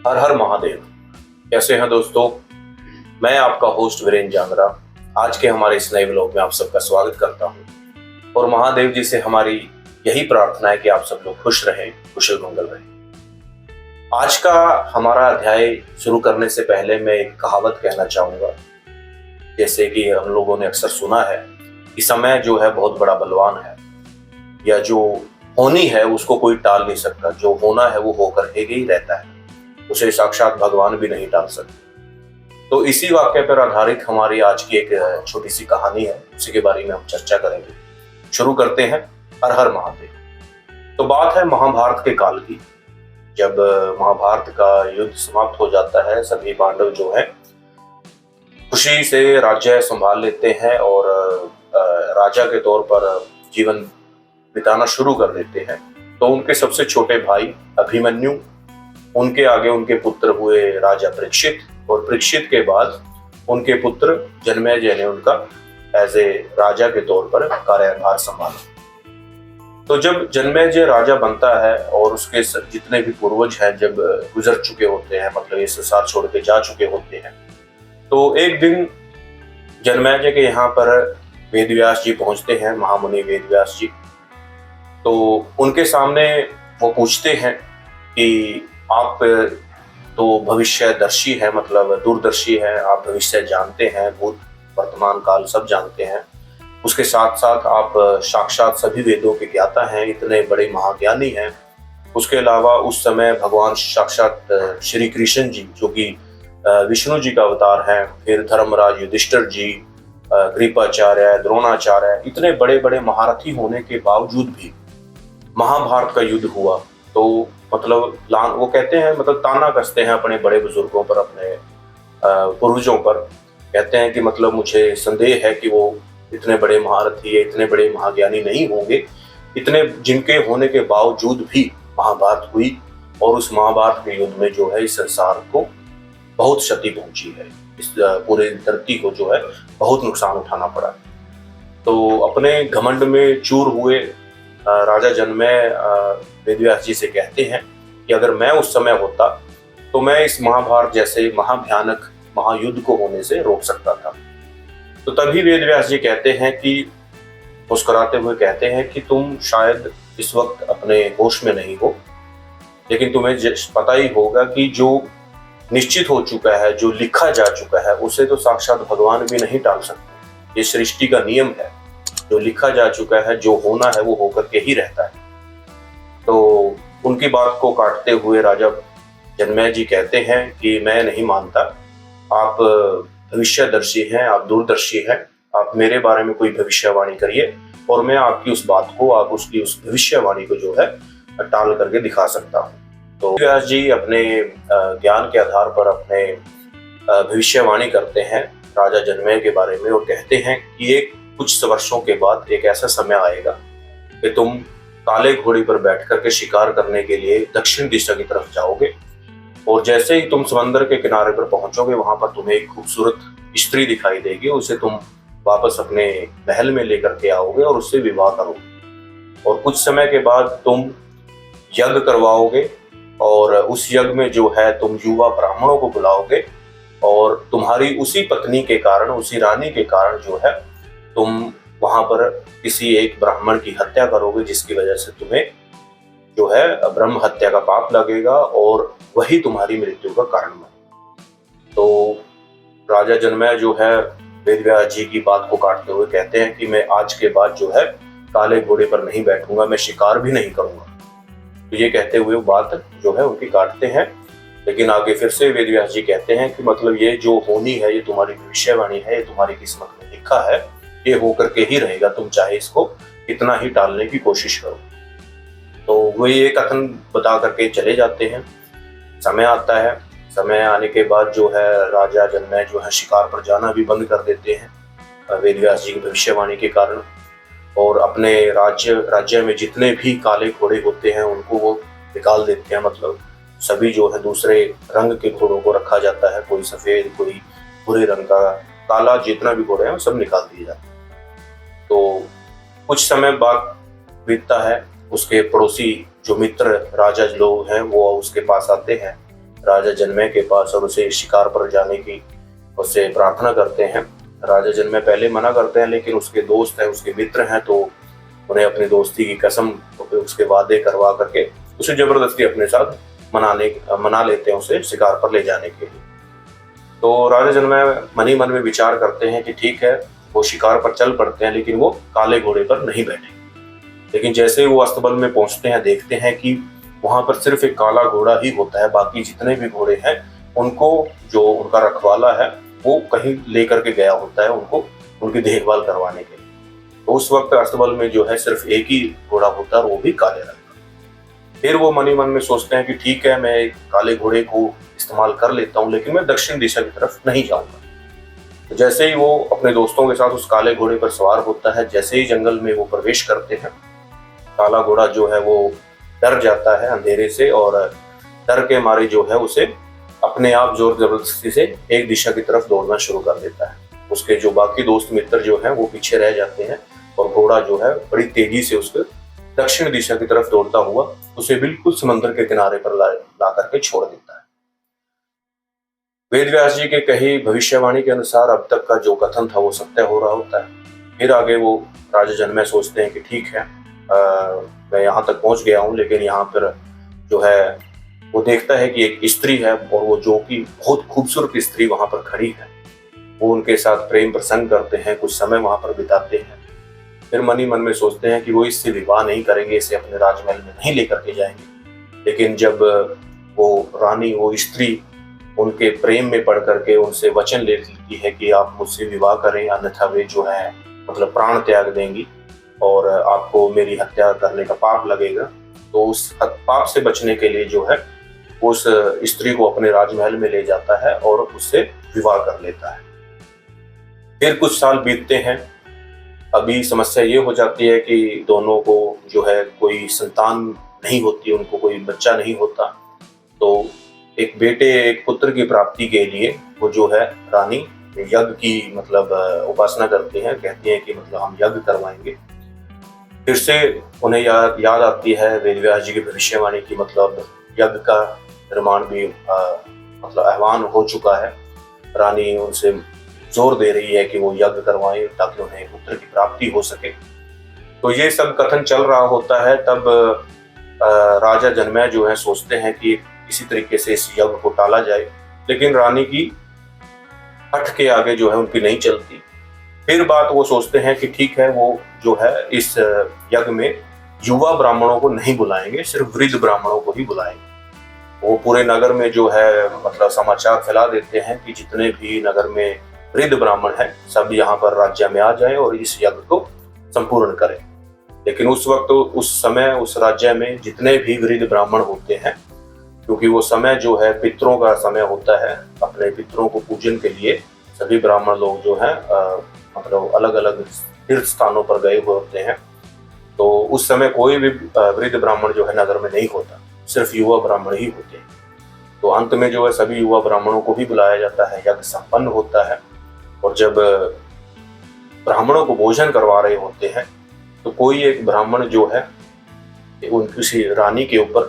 हर हर महादेव। कैसे हैं दोस्तों? मैं आपका होस्ट वीरेंद्र जांगरा आज के हमारे इस नए व्लॉग में आप सबका स्वागत करता हूं और महादेव जी से हमारी यही प्रार्थना है कि आप सब लोग खुश रहें, कुशल मंगल रहें। आज का हमारा अध्याय शुरू करने से पहले मैं एक कहावत कहना चाहूंगा। जैसे कि हम लोगों ने अक्सर सुना है कि समय जो है बहुत बड़ा बलवान है, या जो होनी है उसको कोई टाल नहीं सकता, जो होना है वो होकर ही रहता है, उसे साक्षात भगवान भी नहीं टाल सकते। तो इसी वाक्य पर आधारित हमारी आज की एक छोटी सी कहानी है, उसी के बारे में हम चर्चा करेंगे। शुरू करते हैं। हर हर महादेव। तो बात है महाभारत के काल की, जब महाभारत का युद्ध समाप्त हो जाता है। सभी पांडव जो है खुशी से राज्य संभाल लेते हैं और राजा के तौर पर जीवन बिताना शुरू कर देते हैं। तो उनके सबसे छोटे भाई अभिमन्यु, उनके आगे उनके पुत्र हुए राजा परीक्षित, और परीक्षित के बाद उनके पुत्र जन्मेजय ने उनका एज ए राजा के तौर पर कार्यभार संभाला। तो जब जन्मेजय राजा बनता है और उसके जितने भी पूर्वज हैं जब गुजर चुके होते हैं, मतलब ये संसार छोड़ के जा चुके होते हैं, तो एक दिन जन्मेजय के यहाँ पर वेदव्यास जी पहुंचते हैं, महामुनि वेदव्यास जी। तो उनके सामने वो पूछते हैं कि आप तो भविष्यदर्शी हैं, मतलब दूरदर्शी हैं, आप भविष्य जानते हैं, भूत वर्तमान काल सब जानते हैं। उसके साथ साथ आप साक्षात सभी वेदों के ज्ञाता हैं, इतने बड़े महाज्ञानी हैं। उसके अलावा उस समय भगवान साक्षात श्री कृष्ण जी, जो कि विष्णु जी का अवतार हैं, फिर धर्मराज युधिष्ठिर जी, कृपाचार्य, द्रोणाचार्य, इतने बड़े बड़े महारथी होने के बावजूद भी महाभारत का युद्ध हुआ। तो मतलब वो कहते हैं, मतलब ताना कसते हैं अपने बड़े बुजुर्गों पर, अपने पूर्वजों पर। कहते हैं कि मतलब मुझे संदेह है कि वो इतने बड़े महारथी, इतने बड़े महाज्ञानी नहीं होंगे, इतने जिनके होने के बावजूद भी महाभारत हुई। और उस महाभारत के युद्ध में जो है इस संसार को बहुत क्षति पहुंची है, इस पूरे धरती को जो है बहुत नुकसान उठाना पड़ा। तो अपने घमंड में चूर हुए राजा जन्मेजय वेदव्यास जी से कहते हैं कि अगर मैं उस समय होता तो मैं इस महाभारत जैसे महाभयानक महायुद्ध को होने से रोक सकता था। तो तभी वेदव्यास जी कहते हैं कि, मुस्कुराते हुए कहते हैं कि तुम शायद इस वक्त अपने होश में नहीं हो, लेकिन तुम्हें पता ही होगा कि जो निश्चित हो चुका है, जो लिखा जा चुका है, उसे तो साक्षात भगवान भी नहीं टाल सकते। ये सृष्टि का नियम है, जो लिखा जा चुका है, जो होना है वो होकर के ही रहता है। तो उनकी बात को काटते हुए राजा जन्मेजय जी कहते हैं कि मैं नहीं मानता, आप भविष्यदर्शी हैं, आप दूरदर्शी हैं, आप मेरे बारे में कोई भविष्यवाणी करिए और मैं आपकी उस बात को, आप उसकी उस भविष्यवाणी को जो है टाल करके दिखा सकता हूँ। तो व्यास जी अपने ज्ञान के आधार पर अपने भविष्यवाणी करते हैं राजा जन्मेजय के बारे में, और कहते हैं कि एक कुछ वर्षों के बाद एक ऐसा समय आएगा कि तुम काले घोड़े पर बैठ करके शिकार करने के लिए दक्षिण दिशा की तरफ जाओगे, और जैसे ही तुम समंदर के किनारे पर पहुंचोगे, वहां पर तुम्हें एक खूबसूरत स्त्री दिखाई देगी। उसे तुम वापस अपने महल में लेकर के आओगे और उससे विवाह करोगे, और कुछ समय के बाद तुम यज्ञ करवाओगे, और उस यज्ञ में जो है तुम युवा ब्राह्मणों को बुलाओगे, और तुम्हारी उसी पत्नी के कारण, उसी रानी के कारण जो है तुम वहां पर किसी एक ब्राह्मण की हत्या करोगे, जिसकी वजह से तुम्हें जो है ब्रह्म हत्या का पाप लगेगा और वही तुम्हारी मृत्यु का कारण बने। तो राजा जन्मेजय जो है वेदव्यास जी की बात को काटते हुए कहते हैं कि मैं आज के बाद जो है काले घोड़े पर नहीं बैठूंगा, मैं शिकार भी नहीं करूंगा। तो ये कहते हुए वो बात जो है उनकी काटते हैं, लेकिन आगे फिर से वेदव्यास जी कहते हैं कि मतलब ये जो होनी है, ये तुम्हारी भविष्यवाणी है, ये तुम्हारी किस्मत में लिखा है, ये होकर के ही रहेगा, तुम चाहे इसको कितना ही टालने की कोशिश करो। तो वो ये कथन बता करके चले जाते हैं। समय आता है, समय आने के बाद जो है राजा जन्मेजय जो है शिकार पर जाना भी बंद कर देते हैं वेदव्यास जी की भविष्यवाणी के कारण, और अपने राज्य में जितने भी काले घोड़े होते हैं उनको वो निकाल देते हैं। मतलब सभी जो है दूसरे रंग के घोड़ों को रखा जाता है, कोई सफेद, कोई भूरे रंग का, काला, जितना भी घोड़े हैं वो सब निकाल दिए जाते हैं। तो कुछ समय बाद बीतता है, उसके पड़ोसी जो मित्र राजा लोग हैं वो उसके पास आते हैं राजा जनमेय के पास और उसे शिकार पर जाने की उससे प्रार्थना करते हैं। राजा जनमेय पहले मना करते हैं, लेकिन उसके दोस्त हैं, उसके मित्र हैं, तो उन्हें अपनी दोस्ती की कसम, उसके वादे करवा करके उसे जबरदस्ती अपने साथ मना लेते हैं उसे शिकार पर ले जाने के लिए। तो राजा जनमेय मन ही मन में विचार करते हैं कि ठीक है, वो शिकार पर चल पड़ते हैं, लेकिन वो काले घोड़े पर नहीं बैठे। लेकिन जैसे ही वो अस्तबल में पहुंचते हैं, देखते हैं कि वहां पर सिर्फ एक काला घोड़ा ही होता है। बाकी जितने भी घोड़े हैं उनको, जो उनका रखवाला है, वो कहीं लेकर के गया होता है उनको उनकी देखभाल करवाने के लिए। तो उस वक्त अस्तबल में जो है सिर्फ एक ही घोड़ा होता है और वो भी काले रंग का। फिर वो मन ही मन में सोचते हैं कि ठीक है, मैं काले घोड़े को इस्तेमाल कर लेता हूँ, लेकिन मैं दक्षिण दिशा की तरफ नहीं जाऊंगा। तो जैसे ही वो अपने दोस्तों के साथ उस काले घोड़े पर सवार होता है, जैसे ही जंगल में वो प्रवेश करते हैं, काला घोड़ा जो है वो डर जाता है अंधेरे से, और डर के मारे जो है उसे अपने आप जोर जबरदस्ती से एक दिशा की तरफ दौड़ना शुरू कर देता है। उसके जो बाकी दोस्त मित्र जो हैं वो पीछे रह जाते हैं, और घोड़ा जो है बड़ी तेजी से उसके दक्षिण दिशा की तरफ दौड़ता हुआ उसे बिल्कुल समंदर के किनारे पर ला करके छोड़ देता है। वेद व्यास जी के कही भविष्यवाणी के अनुसार अब तक का जो कथन था वो सत्य हो रहा होता है। फिर आगे वो राजा जनमेय सोचते हैं कि ठीक है, मैं यहाँ तक पहुंच गया हूँ, लेकिन यहाँ पर जो है वो देखता है कि एक स्त्री है, और वो जो कि बहुत खूबसूरत स्त्री वहां पर खड़ी है। वो उनके साथ प्रेम प्रसंग करते हैं, कुछ समय वहां पर बिताते हैं। फिर मन ही मन में सोचते हैं कि वो इससे विवाह नहीं करेंगे, इसे अपने राजमहल में नहीं लेकर के जाएंगे। लेकिन जब वो रानी, वो स्त्री उनके प्रेम में पड़ करके उनसे वचन ले लेती है कि आप मुझसे विवाह करें, अन्यथा वे जो है मतलब प्राण त्याग देंगी और आपको मेरी हत्या करने का पाप लगेगा। तो उस पाप से बचने के लिए जो है उस स्त्री को अपने राजमहल में ले जाता है और उससे विवाह कर लेता है। फिर कुछ साल बीतते हैं। अभी समस्या ये हो जाती है कि दोनों को जो है कोई संतान नहीं होती, उनको कोई बच्चा नहीं होता। तो एक पुत्र की प्राप्ति के लिए वो जो है रानी यज्ञ की मतलब उपासना करती हैं, कहती हैं कि मतलब हम यज्ञ करवाएंगे। फिर से उन्हें याद आती है वेद व्यास जी की भविष्यवाणी की, मतलब यज्ञ का निर्माण भी मतलब आह्वान हो चुका है। रानी उनसे जोर दे रही है कि वो यज्ञ करवाएं ताकि उन्हें पुत्र की प्राप्ति हो सके। तो ये सब कथन चल रहा होता है। तब राजा जनमेय जो है सोचते हैं कि किसी तरीके से इस यज्ञ को टाला जाए, लेकिन रानी की हठ के आगे जो है उनकी नहीं चलती। फिर बात वो सोचते हैं कि ठीक है, वो जो है इस यज्ञ में युवा ब्राह्मणों को नहीं बुलाएंगे, सिर्फ वृद्ध ब्राह्मणों को ही बुलाएंगे। वो पूरे नगर में जो है मतलब समाचार फैला देते हैं कि जितने भी नगर में वृद्ध ब्राह्मण हैं सब यहाँ पर राज्य में आ जाएं और इस यज्ञ को संपूर्ण करें। लेकिन उस वक्त, उस समय, उस राज्य में जितने भी वृद्ध ब्राह्मण होते हैं, क्योंकि वो समय जो है पितरों का समय होता है, अपने पितरों को पूजन के लिए सभी ब्राह्मण लोग जो है मतलब अलग अलग तीर्थ स्थानों पर गए हुए होते हैं। तो उस समय कोई भी वृद्ध ब्राह्मण जो है नगर में नहीं होता, सिर्फ युवा ब्राह्मण ही होते हैं। तो अंत में जो है सभी युवा ब्राह्मणों को भी बुलाया जाता है, यज्ञ संपन्न होता है। और जब ब्राह्मणों को भोजन करवा रहे होते हैं तो कोई एक ब्राह्मण जो है उन किसी रानी के ऊपर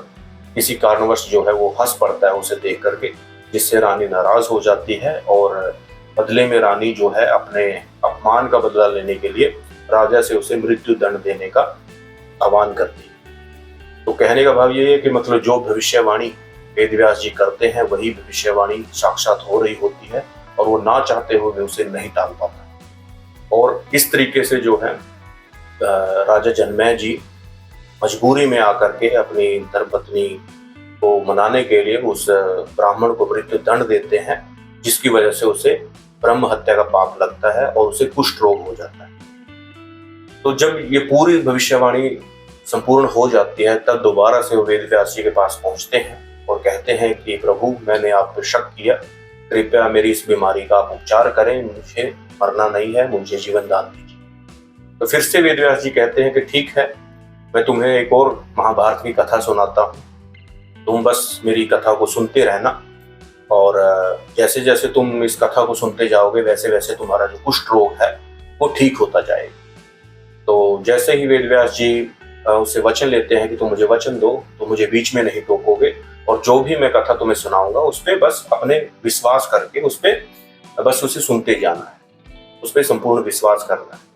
किसी कारणवश जो है वो हंस पड़ता है उसे देख करके, जिससे रानी नाराज हो जाती है और बदले में रानी जो है अपने अपमान का बदला लेने के लिए राजा से उसे मृत्यु दंड देने का आह्वान करती है। तो कहने का भाव ये है कि मतलब जो भविष्यवाणी वेद व्यास जी करते हैं वही भविष्यवाणी साक्षात हो रही होती है, और वो ना चाहते हुए उसे नहीं टाल पाता। और इस तरीके से जो है राजा जनमेय जी मजबूरी में आकर के अपनी धर्मपत्नी को मनाने के लिए उस ब्राह्मण को मृत्यु दंड देते हैं, जिसकी वजह से उसे ब्रह्म हत्या का पाप लगता है और उसे कुष्ठ रोग हो जाता है। तो जब ये पूरी भविष्यवाणी संपूर्ण हो जाती है, तब दोबारा से वो वेद व्यास जी के पास पहुंचते हैं और कहते हैं कि प्रभु, मैंने आप पर शक किया, कृपया मेरी इस बीमारी का आप उपचार करें, मुझे मरना नहीं है, मुझे जीवन दान दीजिए। तो फिर से वेद व्यास जी कहते हैं कि ठीक है, मैं तुम्हें एक और महाभारत की कथा सुनाता हूँ, तुम बस मेरी कथा को सुनते रहना, और जैसे जैसे तुम इस कथा को सुनते जाओगे वैसे वैसे तुम्हारा जो कुष्ठ रोग है वो ठीक होता जाएगा। तो जैसे ही वेद व्यास जी उससे वचन लेते हैं कि तुम मुझे वचन दो, तो मुझे बीच में नहीं टोकोगे और जो भी मैं कथा तुम्हें सुनाऊंगा उस पर बस अपने विश्वास करके उस पर बस उसे सुनते जाना है, उस पर संपूर्ण विश्वास करना है।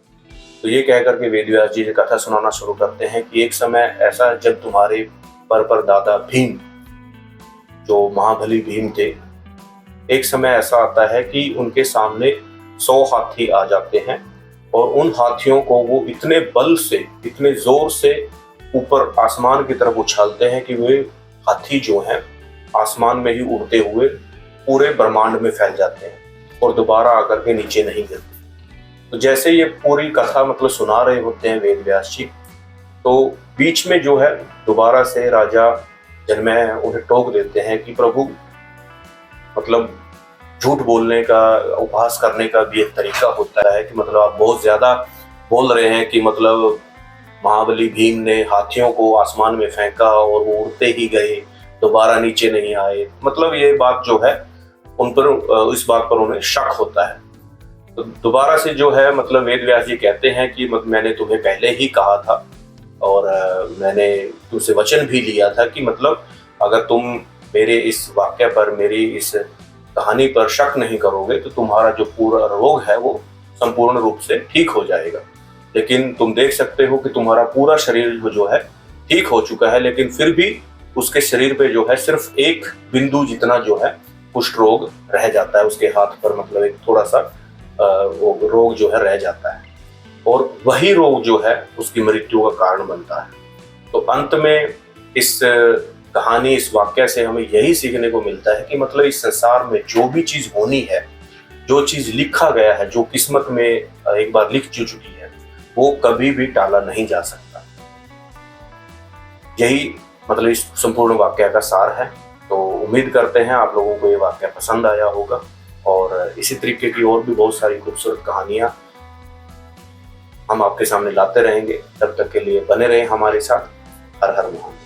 तो ये कह करके वेद व्यास जी कथा सुनाना शुरू करते हैं कि एक समय ऐसा जब तुम्हारे परदादा भीम, जो महाबली भीम थे, एक समय ऐसा आता है कि उनके सामने 100 हाथी आ जाते हैं और उन हाथियों को वो इतने बल से, इतने जोर से ऊपर आसमान की तरफ उछालते हैं कि वे हाथी जो हैं आसमान में ही उड़ते हुए पूरे ब्रह्मांड में फैल जाते हैं और दोबारा आकर के नीचे नहीं गिरते। तो जैसे ये पूरी कथा मतलब सुना रहे होते हैं वेद व्यास जी, तो बीच में जो है दोबारा से राजा जनमेजय उन्हें टोक देते हैं कि प्रभु मतलब झूठ बोलने का, उपहास करने का भी एक तरीका होता है कि मतलब आप बहुत ज्यादा बोल रहे हैं कि मतलब महाबली भीम ने हाथियों को आसमान में फेंका और वो उड़ते ही गए, दोबारा नीचे नहीं आए। मतलब ये बात जो है उन पर, इस बात पर उन्हें शक होता है। तो दोबारा से जो है मतलब वेद व्यास जी कहते हैं कि मैंने तुम्हें पहले ही कहा था और मैंने तुमसे वचन भी लिया था कि मतलब अगर तुम मेरे इस वाक्य पर, मेरी इस कहानी पर शक नहीं करोगे तो तुम्हारा जो पूरा रोग है वो संपूर्ण रूप से ठीक हो जाएगा। लेकिन तुम देख सकते हो कि तुम्हारा पूरा शरीर जो है ठीक हो चुका है, लेकिन फिर भी उसके शरीर पे जो है सिर्फ एक बिंदु जितना जो है कुष्ठ रोग रह जाता है, उसके हाथ पर मतलब एक थोड़ा सा वो रोग जो है रह जाता है और वही रोग जो है उसकी मृत्यु का कारण बनता है। तो अंत में इस कहानी, इस वाक्य से हमें यही सीखने को मिलता है कि मतलब इस संसार में जो भी चीज होनी है, जो चीज लिखा गया है, जो किस्मत में एक बार लिख चुकी है, वो कभी भी टाला नहीं जा सकता। यही मतलब इस संपूर्ण वाक्य का सार है। तो उम्मीद करते हैं आप लोगों को ये वाक्य पसंद आया होगा और इसी तरीके की और भी बहुत सारी खूबसूरत कहानियां हम आपके सामने लाते रहेंगे। तब तक के लिए बने रहें हमारे साथ। हर हर महादेव।